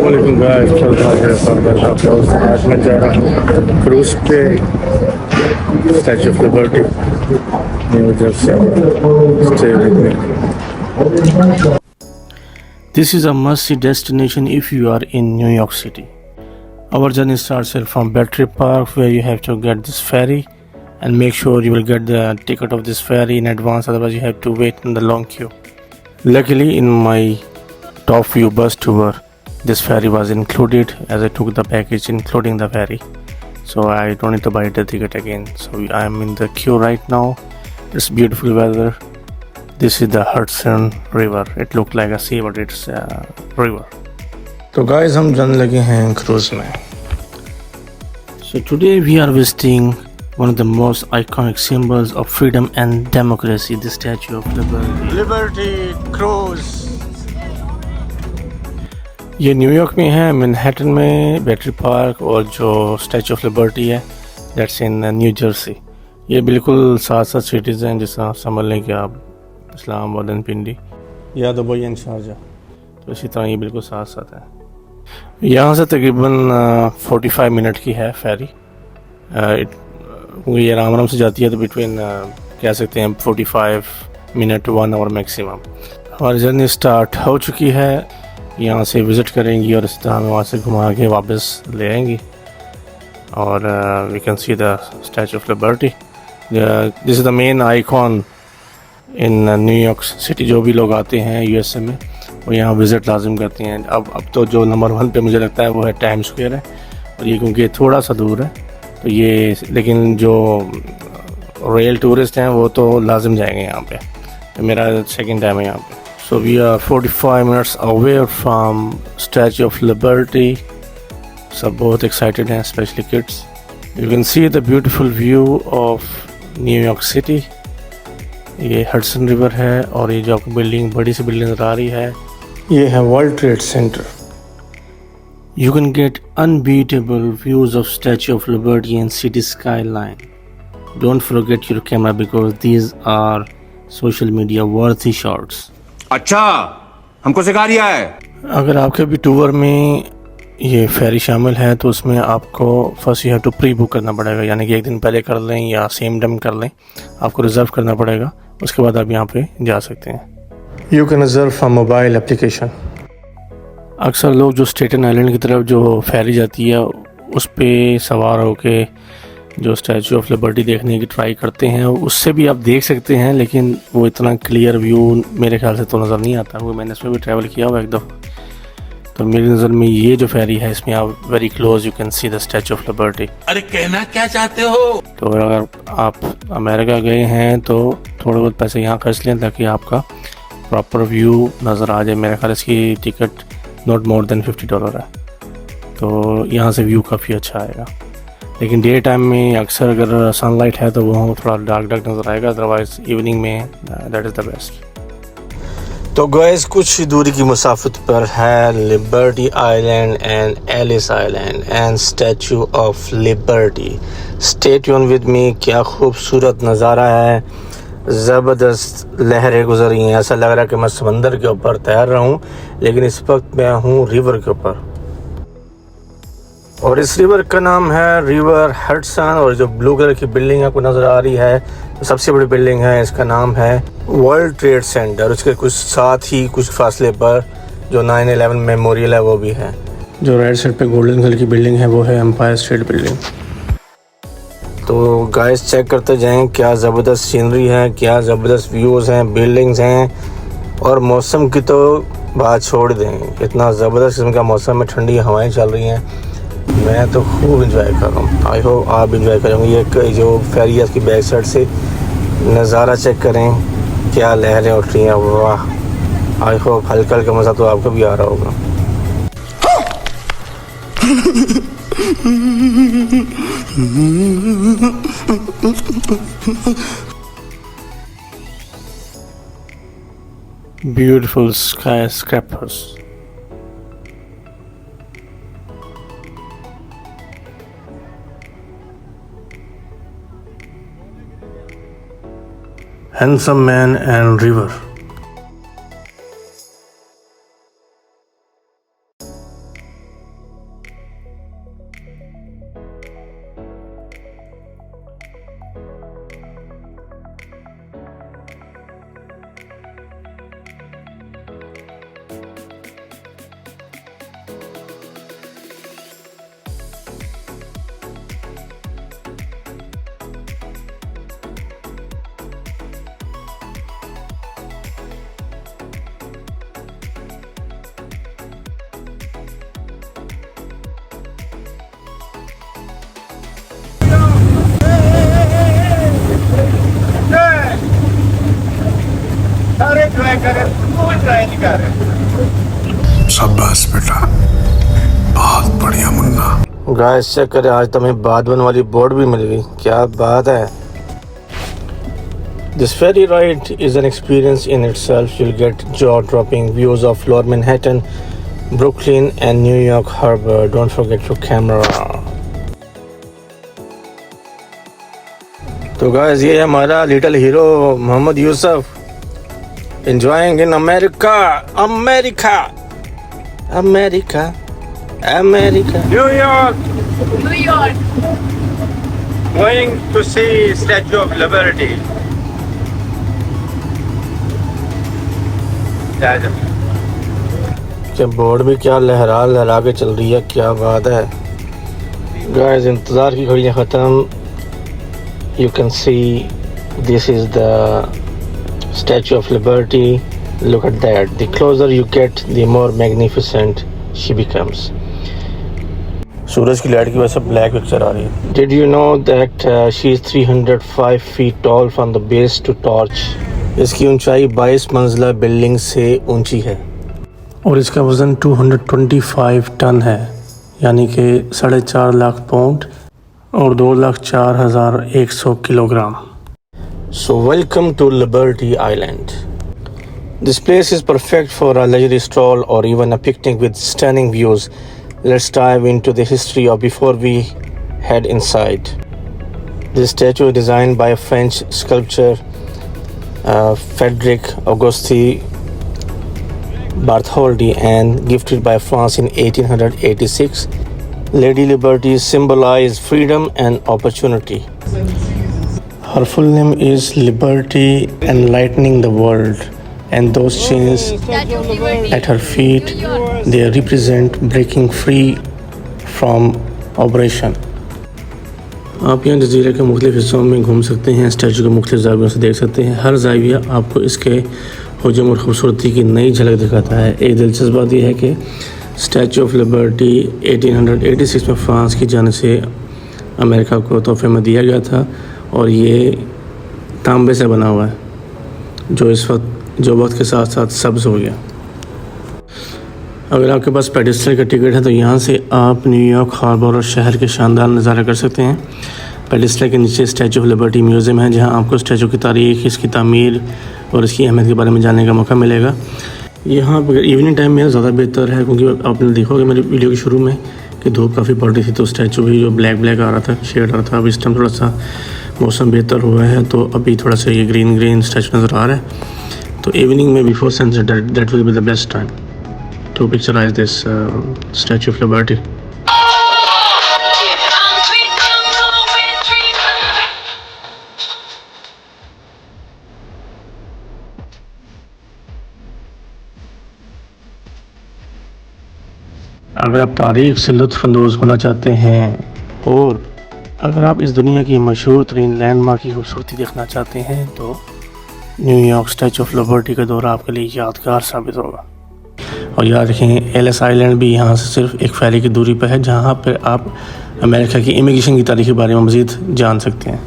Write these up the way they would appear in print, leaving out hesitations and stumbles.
अस्सलामुअलैकुम गाइस, चल रहा है फॉर्मल का दोस्त। आज मैं जा रहा हूँ क्रूज पे statue of liberty, new Jersey. Stay with me. This is a must-see destination if you are in New York City. Our journey starts here from Battery Park, where you have to get this ferry and make sure you will get the ticket of this ferry in advance, otherwise you have to wait in the long queue. Luckily, in my top view bus tour, this ferry was included as I took the package including the ferry. So I don't need to buy the ticket again. So I am in the queue right now. It's beautiful weather. This is the Hudson River. It looked like a sea, but it's a river. तो guys हम जाने लगे हैं cruise में। So today we are visiting one of the most iconic symbols of freedom and democracy, the Statue of Liberty. Liberty cruise. ये New York में है, Manhattan में, बैटरी पार्क, और जो स्टैचू ऑफ लिबर्टी है दैट्स इन न्यू जर्सी। ये बिल्कुल साथ साथ सिटीज़ हैं, जिस तरह समझ लें कि आप इस्लामाबाद, पिंडी या दुबई एंड शारजा, तो इसी तरह ये बिल्कुल साथ साथ है। यहाँ से तकरीबन 45 मिनट की है फेरी। ये आराम आराम से जाती है, तो बिटवीन कह सकते हैं 45 मिनट 1 आवर मैक्सिमम। हमारी जर्नी स्टार्ट हो चुकी है, यहाँ से विज़िट करेंगी और इस तरह हमें वहाँ से घुमा के वापस ले आएंगी। और we can see the Statue of Liberty. This is the main icon in New York City. जो भी लोग आते हैं यूएसए में, वो यहाँ विज़िट लाजिम करते हैं। अब तो जो नंबर 1 पे मुझे लगता है वो है टाइम स्क्वायर है, और ये क्योंकि थोड़ा सा दूर है तो ये, लेकिन जो रियल टूरिस्ट हैं वो तो लाजिम जाएंगे यहाँ पे। तो मेरा सेकंड टाइम है यहाँ पे। So we are 45 minutes away from Statue of Liberty. सब बहुत एक्साइटेड हैं, specially kids. You can see the beautiful view of New York City. ये हडसन रिवर है, और ये जो आपको बिल्डिंग, बड़ी सी बिल्डिंग नज़र आ रही है, ये है world trade centre. You can get unbeatable views of Statue of Liberty and city skyline. Don't forget your camera because these are social media worthy shots. अच्छा, हमको सिखा रिया है। अगर आपके भी टूर में ये फेरी शामिल है तो उसमें आपको first you have to pre book करना पड़ेगा, यानी कि एक दिन पहले कर लें या सेम टाइम कर लें, आपको रिज़र्व करना पड़ेगा। उसके बाद आप यहाँ पे जा सकते हैं। You can reserve from mobile application. अक्सर लोग जो स्टेटन आइलैंड की तरफ जो फेरी जाती है उस पे सवार होके जो स्टैचू ऑफ लिबर्टी देखने की ट्राई करते हैं, उससे भी आप देख सकते हैं, लेकिन वो इतना क्लियर व्यू मेरे ख्याल से तो नज़र नहीं आता। वो मैंने इसमें भी ट्रैवल किया हुआ एक दफ़ा, तो मेरी नज़र में ये जो फेरी है इसमें आप very close you can see the Statue of liberty. अरे कहना क्या चाहते हो? तो अगर आप अमेरिका गए हैं तो थोड़े बहुत पैसे यहाँ खर्च लें ताकि आपका प्रॉपर व्यू नज़र आ जाए। मेरे ख्याल इसकी टिकट नॉट मोर देन $50 है, तो यहाँ से व्यू काफ़ी अच्छा आएगा। लेकिन डे टाइम में अक्सर अगर सनलाइट है तो वो थोड़ा डार्क डार्क नज़र आएगा, अदरवाइज़ इवनिंग में दैट इज़ द बेस्ट। तो गाइस कुछ ही दूरी की मुसाफत पर है Liberty Island and Ellis Island and Statue of Liberty. Stay tune with me. क्या खूबसूरत नज़ारा है, ज़बरदस्त लहरें गुजर रही हैं। ऐसा लग रहा है कि मैं समंदर के ऊपर तैर रहा हूँ, लेकिन इस वक्त मैं हूँ रिवर के ऊपर, और इस रिवर का नाम है रिवर हडसन। और जो ब्लू कलर की बिल्डिंग आपको नज़र आ रही है, सबसे बड़ी बिल्डिंग है, इसका नाम है वर्ल्ड ट्रेड सेंटर। उसके कुछ साथ ही कुछ फासले पर जो 9/11 मेमोरियल है वो भी है। जो राइट साइड पे गोल्डन कलर की बिल्डिंग है वो है एम्पायर स्टेट बिल्डिंग। तो गाइस चेक करते जाएं, क्या ज़बरदस्त सीनरी है, क्या ज़बरदस्त व्यूज़ हैं, बिल्डिंग्स हैं, और मौसम की तो बात छोड़ दें। इतना ज़बरदस्त किस्म का मौसम है, ठंडी हवाएं चल रही हैं। मैं तो खूब इंजॉय कर रहा हूँ। आई होप आप इंजॉय करेंगे। ये जो फेरी है इसकी बैक साइड से नज़ारा चेक करें, क्या लहरें उठ रही हैं, वाह। आई होप हल्का हल्का मज़ा तो आपको भी आ रहा होगा। Beautiful skyscrapers. Handsome man and river. शाबाश बेटा, बहुत बढ़िया मुन्ना। गाइस चेक करें, आज तो हमें बादवन वाली बोर्ड भी मिल गई, क्या बात है। This ferry ride is an experience in itself. You'll get jaw-dropping views of Lower Manhattan, Brooklyn and New York Harbor. Don't forget your camera. तो गाइस ये है हमारा little hero Mohammad Yusuf, enjoying in America, America, America, America. New York, New York. going to see Statue of Liberty. क्या board भी क्या लहरा लहरा के चल रही है, क्या बात है। गाइस इंतज़ार की घड़ियाँ ख़त्म। You can see this is the Statue of Liberty. Look at that, the closer you get the more magnificent she becomes. सूरज की लाइट की वजह से ब्लैक पिक्चर आ रही है। Did you know that she is 305 feet tall from the base to torch. इसकी ऊंचाई 22 मंजिला बिल्डिंग से ऊंची है और इसका वज़न 225 टन है, यानी कि 4.5 लाख पाउंड और 2,04,100 किलोग्राम। So welcome to Liberty Island. This place is perfect for a leisure stroll और even a picnic with stunning views. Let's dive into the history of before we head inside. This statue is designed by French sculpture Frederic Auguste Bartholdi and gifted by France in 1886. Lady Liberty symbolizes freedom and opportunity. Her full name is Liberty Enlightening the World, and those chains at her feet, they represent breaking free from oppression. आप यहाँ जज़ीरे के मुख्तलिफ़ हिस्सों में घूम सकते हैं, statue के मुख्तलिफ़ ज़ावियों से देख सकते हैं। हर ज़ाविया आपको इसके हुजूम और ख़ूबसूरती की नई झलक दिखाता है। एक दिलचस्प बात यह है कि स्टैचू ऑफ लिबर्टी 1886 में फ़्रांस की जानिब से अमेरिका को तोहफ़े में दिया गया था और ये तांबे से बना हुआ है, जो वक्त के साथ साथ सब्ज़ हो गया। अगर आपके पास पेडिस्टल का टिकट है तो यहाँ से आप न्यूयॉर्क हार्बर और शहर के शानदार नज़ारा कर सकते हैं। पेडिस्टल के नीचे स्टैचू ऑफ लिबर्टी म्यूज़ियम है, जहाँ आपको स्टैचू की तारीख़, इसकी तामीर और इसकी अहमियत के बारे में जानने का मौका मिलेगा। यहाँ पर इवनिंग टाइम में ज़्यादा बेहतर है, क्योंकि आपने देखोगे मेरे वीडियो के शुरू में कि धूप काफ़ी पड़ रही थी, तो स्टैचू भी जो ब्लैक आ रहा था, शेड आ रहा था। अब इस टाइम थोड़ा सा मौसम बेहतर हुआ है, तो अभी थोड़ा सा ये ग्रीन स्टैचू नज़र आ रहा है। तो इवनिंग में before sunset that will be the best time to picturize this Statue of Liberty. अगर आप तारीख़ से लुत्फ़अंदोज़ होना चाहते हैं और अगर आप इस दुनिया की मशहूर तरीन लैंडमार्क की खूबसूरती देखना चाहते हैं तो न्यूयॉर्क स्टैचू ऑफ लिबर्टी का दौरा आपके लिए यादगार साबित होगा। और याद रखें, एलिस आइलैंड भी यहाँ से सिर्फ एक फेरी की दूरी पर है, जहाँ पर आप अमेरिका की इमिग्रेशन की तारीख़ के बारे में मज़ीद जान सकते हैं।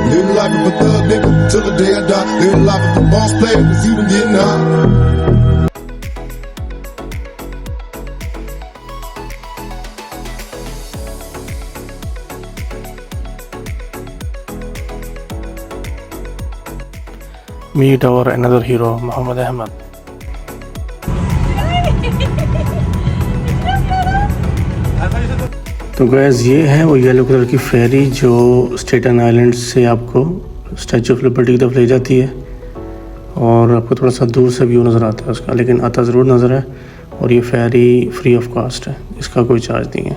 Live life of a thug nigga till the day I die. Live life of a boss player, cause even getting high. Meet our another hero, Mohammed Ahmed. तो गैस ये है वो येलो कलर की फेरी जो स्टेटन आइलैंड से आपको statue of liberty की तरफ ले जाती है, और आपको थोड़ा सा दूर से व्यू नज़र आता है उसका, लेकिन आता ज़रूर नज़र है। और ये फेरी फ्री ऑफ कॉस्ट है, इसका कोई चार्ज नहीं है।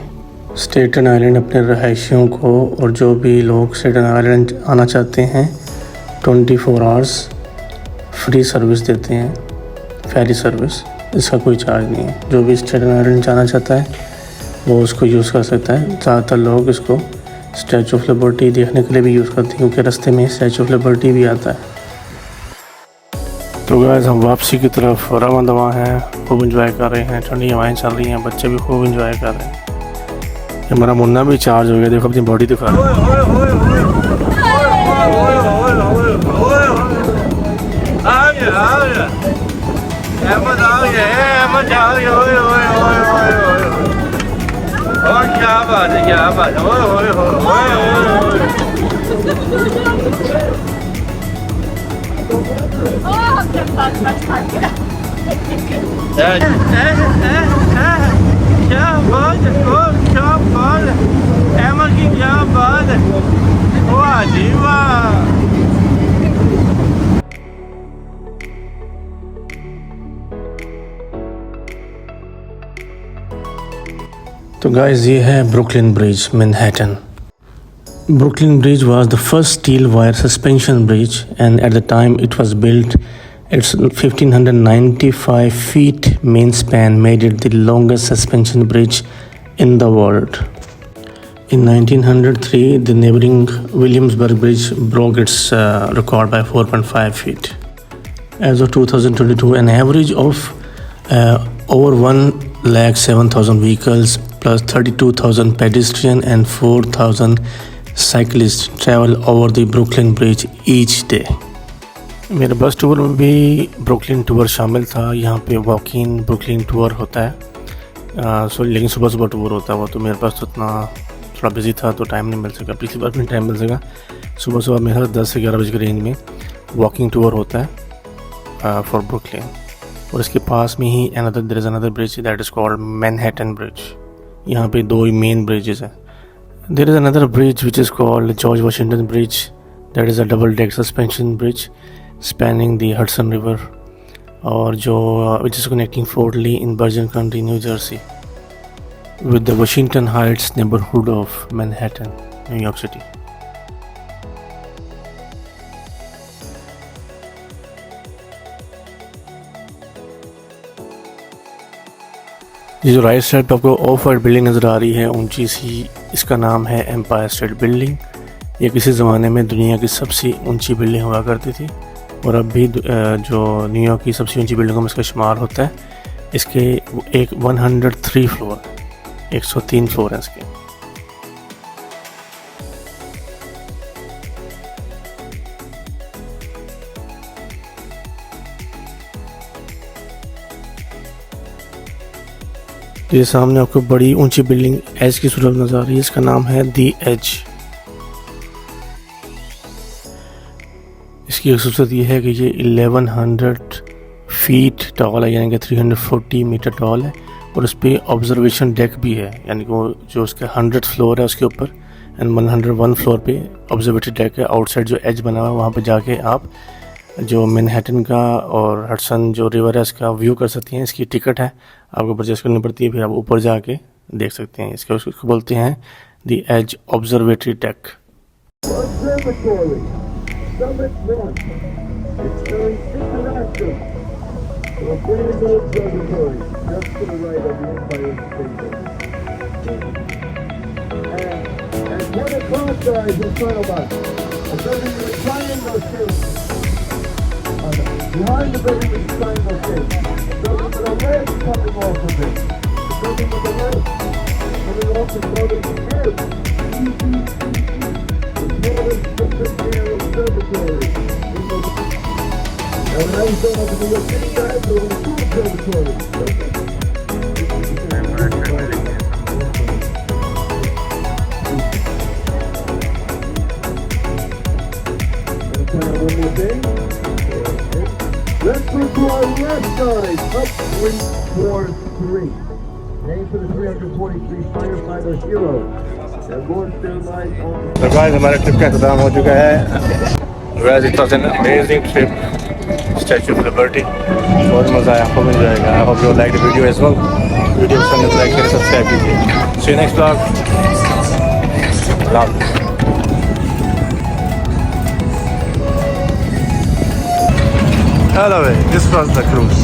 स्टेटन आइलैंड अपने रहायशियों को और जो भी लोग स्टेटन आइलैंड आना चाहते हैं 24 आवर्स फ्री सर्विस देते हैं, फेरी सर्विस, इसका कोई चार्ज नहीं है। जो भी स्टेटन आइलैंड जाना चाहता है वो उसको यूज़ कर सकता है। ज़्यादातर लोग इसको स्टैचू ऑफ लिबर्टी देखने के लिए भी यूज़ करते हैं, क्योंकि रास्ते में स्टैचू ऑफ लिबर्टी भी आता है। तो गाइस हम वापसी की तरफ रवाना दवा हैं, खूब इंजॉय कर रहे हैं, ठंडी हवाएं चल रही हैं, बच्चे भी खूब इंजॉय कर रहे हैं। हमारा मुन्ना भी चार्ज हो गया, देखो अपनी बॉडी दिखा रहा है। क्या बात है, क्या बात तो गाइस ये है Brooklyn bridge, Manhattan. Brooklyn Bridge was the first steel wire suspension bridge, and at the time it was built, its 1595 feet main span made it the longest suspension bridge in the world. In 1903, the neighboring Williamsburg Bridge broke its record by 4.5 feet. As of 2022, an average of over 107,000 vehicles plus 32,000 pedestrians and 4,000 cyclists travel over the Brooklyn Bridge each day. मेरे बस tour में भी Brooklyn tour शामिल था। यहाँ पे walking Brooklyn tour होता है, लेकिन सुबह सुबह टूर होता है वो, तो मेरे पास तो इतना थोड़ा बिजी था तो टाइम नहीं मिल सका। पिछली बार भी टाइम मिल सका। सुबह सुबह मेरा 10 से 11 बजे के रेंज में वॉकिंग टूर होता है फॉर ब्रुकलिन। और इसके पास में ही there is another bridge that is called Manhattan bridge. यहाँ पे दो मेन ब्रिजेस हैं। There is another bridge which is called George Washington Bridge, that is a double-deck suspension bridge spanning the Hudson River, और जो which is connecting Fort Lee in Bergen County, New Jersey, with the Washington Heights neighborhood of Manhattan, New York City. ये जो right side पर आपको of white building नज़र आ रही है ऊंची सी, इसका नाम है एम्पायर स्टेट बिल्डिंग। ये किसी ज़माने में दुनिया की सबसे ऊंची बिल्डिंग हुआ करती थी और अब भी जो न्यूयॉर्क की सबसे ऊंची बिल्डिंगों में इसका शुमार होता है। इसके एक 103 फ्लोर, 103 फ्लोर हैं इसके। ये सामने आपको बड़ी ऊंची बिल्डिंग एज की सूरत नजर आ रही है, इसका नाम है दी एज। इसकी खूबसूरती ये है कि ये 1100 फीट टॉल है, यानी कि 340 मीटर टॉल है, और उस पर ऑब्जर्वेशन डेक भी है, यानी कि वो जो उसके 100 फ्लोर है उसके ऊपर एंड 101 फ्लोर पे ऑब्जर्वेटरी डेक है। आउटसाइड जो एज बना हुआ है वहाँ पे जाके आप जो मैनहट्टन का और हडसन जो रिवर है इसका व्यू कर सकती हैं। इसकी टिकट है, आपको परचेस करनी पड़ती है, फिर आप ऊपर जाके देख सकते हैं। उसको बोलते हैं the Edge observatory deck. Behind the building is triangle shape. Building with a red coming off of it. The building with a red coming off the building is the Northern District Air Observatory. Now when I was going up to New York City, guys, there were 2 observatories. One more thing. Let's move to our left side, up 343. Name for the 343 firefighter heroes. They're born still light on. तो guys हमारा trip का खत्म हो चुका है। Guys, it was an amazing trip. Statue of Liberty. बहुत मज़ा आया, खूब एंजॉय किया। I hope you like the video as well. Video पसंद है तो लाइक करें, सब्सक्राइब कीजिए। See you next vlog. Love. Hello, this was the cruise.